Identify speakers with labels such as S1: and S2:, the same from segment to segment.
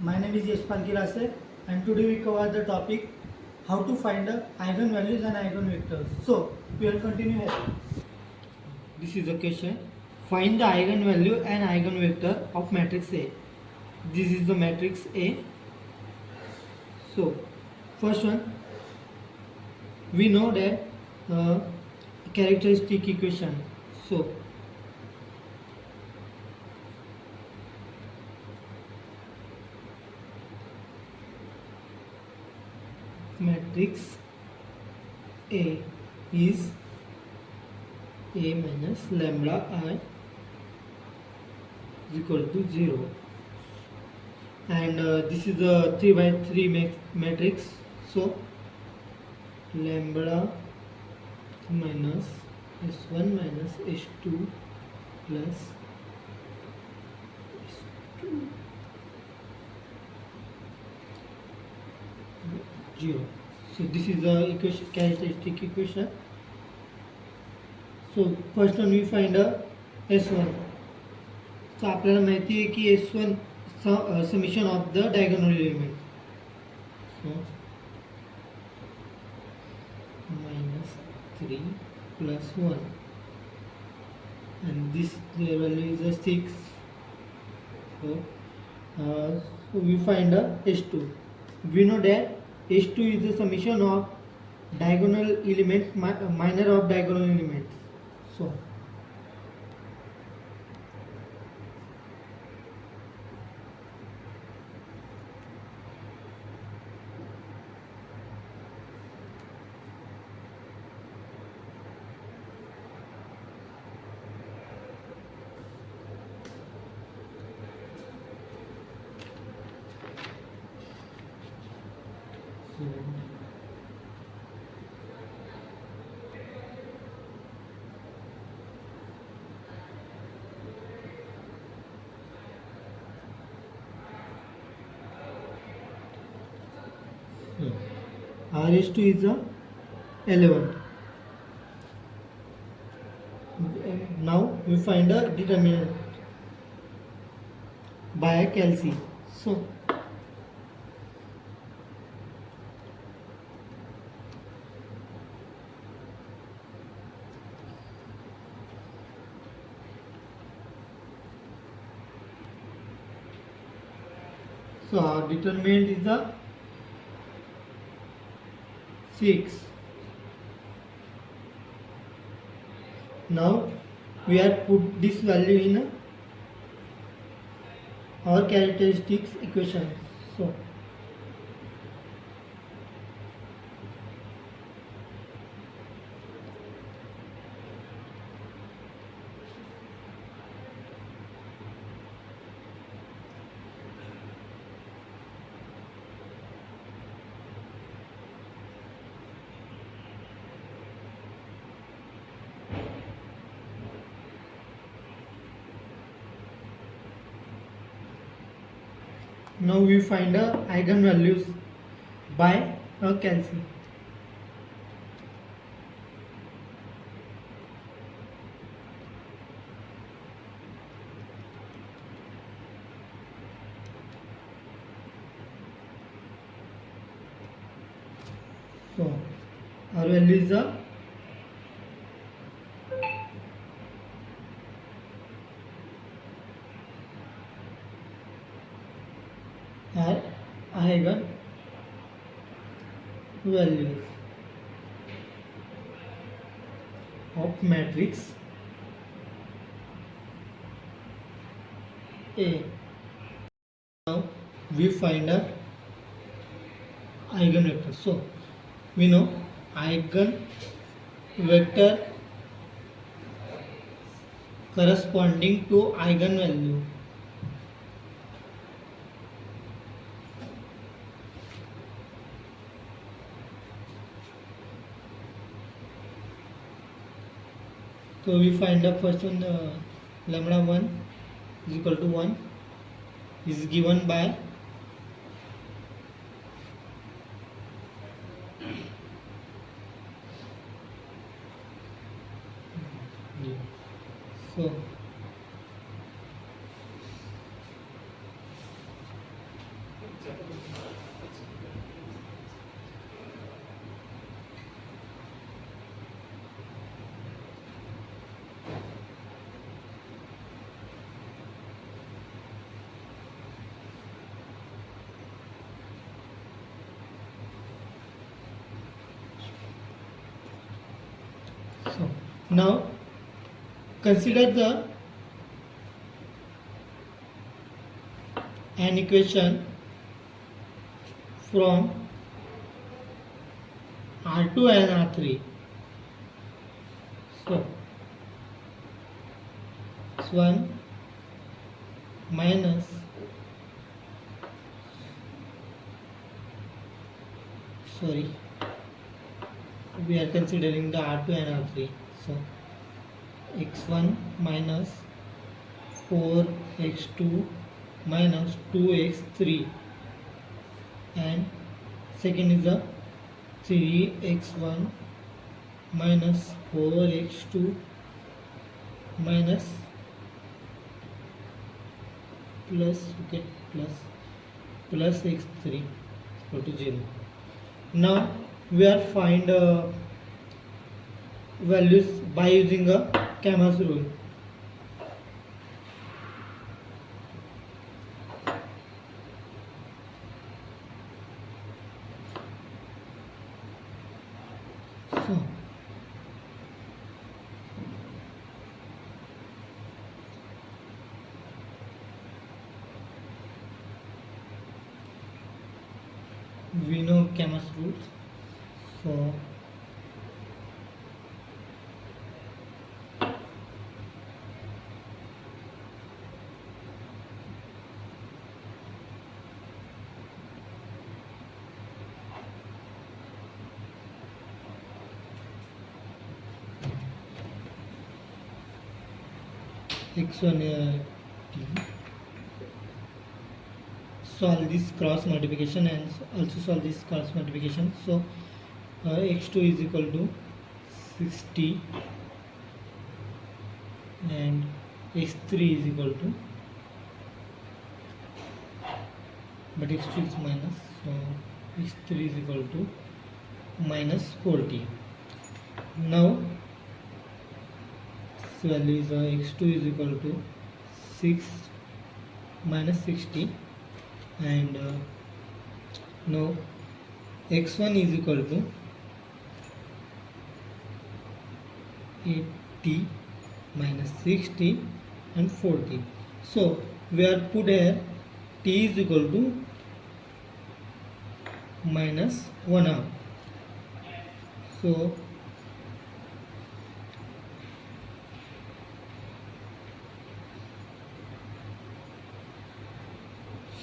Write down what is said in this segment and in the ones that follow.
S1: My name is YASHPALSINH.P.RAJPUT and today we cover the topic how to find the eigenvalues and eigenvectors. So we will continue here. This is the question. Find the eigenvalue and eigenvector of matrix A. This is the matrix A. So first one, we know that characteristic equation. So matrix A is A minus lambda I is equal to 0, and this is the 3 by 3 matrix. So lambda minus s1 minus s2 plus s2 0. So this is the equation, characteristic equation. So first one we find a s1. So आपल्याला माहिती आहे की s1 summation of the diagonal element. So minus 3 plus 1, and this value is a 6. So we find a s2. We know that s2 is the summation of diagonal element minor of diagonal elements. So RS2 is a 11. Now we find a determinant by a calci. So our determinant is the 6. Now we have put this value in our characteristics equation. So now we find the eigenvalues by a calci. So our value is a eigen values of matrix A. Now we find a eigenvector. So we know eigenvector corresponding to eigenvalue. So we find the first one, lambda 1 is equal to 1 is given by so So now consider an equation from R2 and R3. So x1 minus we are considering the R2 and R3. So x1 minus 4x2 minus 2x3, and second is the 3x1 minus 4x2 minus plus x3 equal to 0. Now we are find values by using a Kram's rule. So we know Kram's rules. So x1 solve this cross multiplication and also solve this cross multiplication. So x2 is equal to 60 and x3 is equal to, but x2 is minus, so x3 is equal to minus 40. Now this value is x2 is equal to 6 minus 60, and now x1 is equal to 80 minus 60 and 40. So we are put here t is equal to minus 1/2. So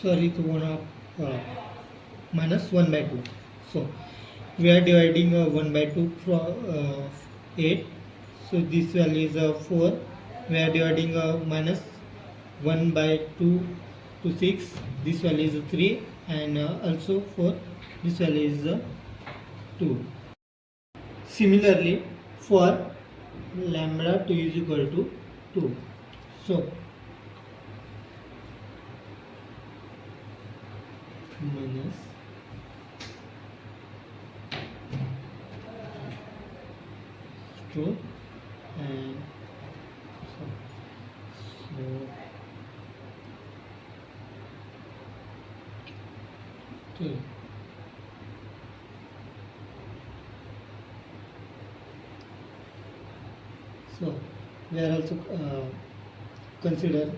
S1: sorry to 1/2 minus 1/2. So we are dividing 1/2 from 8. So this value is 4. We are dividing minus 1/2 to 6. This value is 3, and also 4. This value is 2. Similarly, for lambda 2 is equal to 2. So minus two, and so two. So we are also consider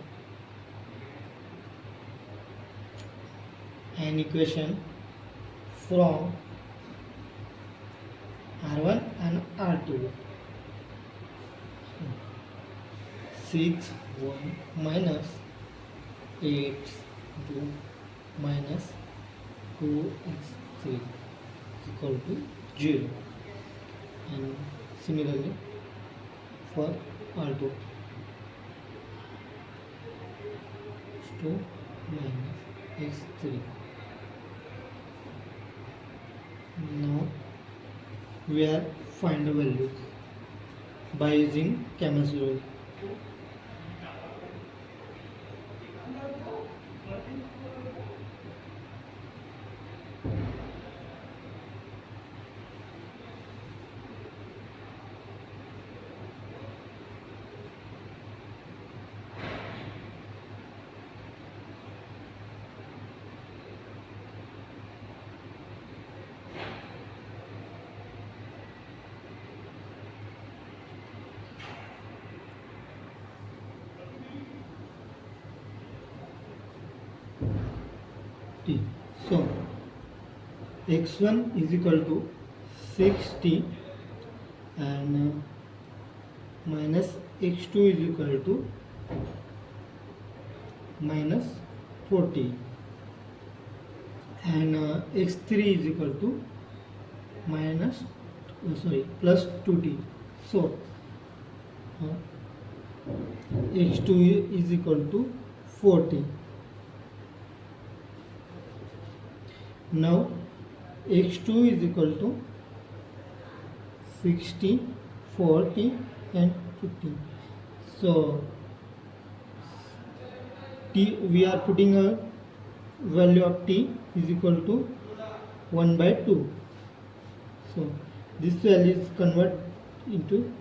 S1: an equation from R1 and R2. 6 1 minus 8 2 minus 2x3 equal to 0, and similarly for R2, 2 minus x3. Now we are find the values by using Kram's rule. t. So x1 is equal to 6t and minus x2 is equal to minus 40 and x3 is equal to minus plus 2t. So x2 is equal to 40. Now x2 is equal to 60, 40 and 50. So t, we are putting a value of t is equal to 1 by 2. So this value is converted into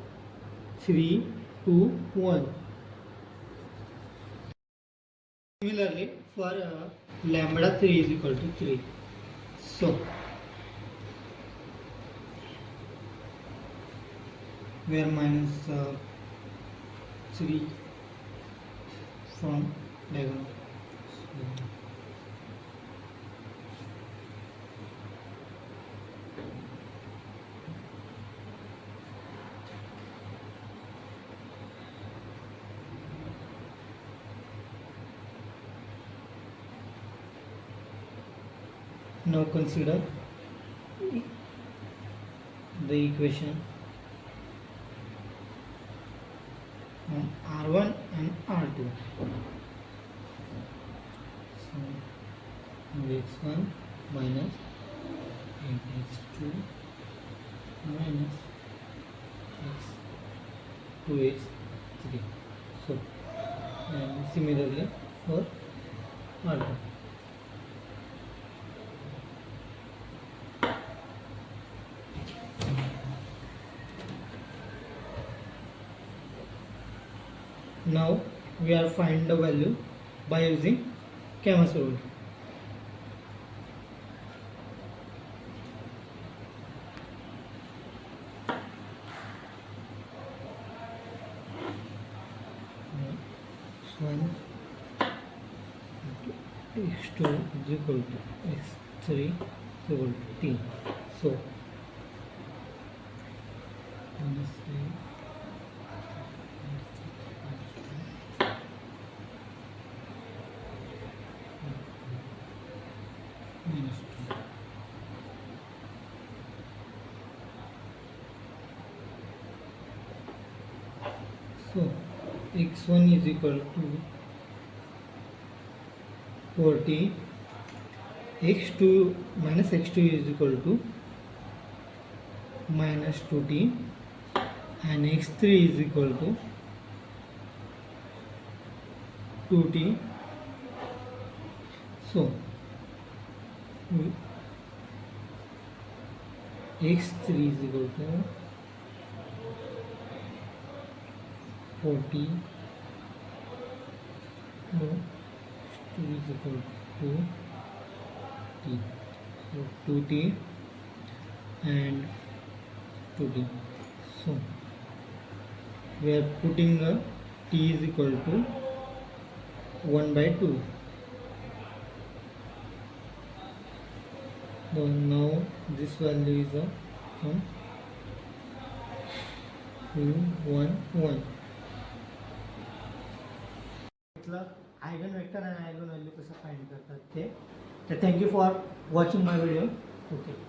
S1: 3, 2, 1. Similarly, for lambda 3 is equal to 3. So we are minus 3 from diagonal. Now consider the equation R1 and R2. So x1 minus x2 minus x2x3. So and similarly for R2. Now we are find the value by using Kama's rule. X1 x2 is equal to x3 is equal to t. So minus 3 minus 2. So x1 is equal to 40, x2 minus x2 is equal to minus 2t and x3 is equal to 2t. So x3 is equal to 40, no, x2 is equal to t. So 2t and 2t. So we are putting a t is equal to 1 by 2. So now this value is a 2, 1, 1. Eigenvector and eigenvalue कसं find करतात ते. Thank you for watching my video. Okay.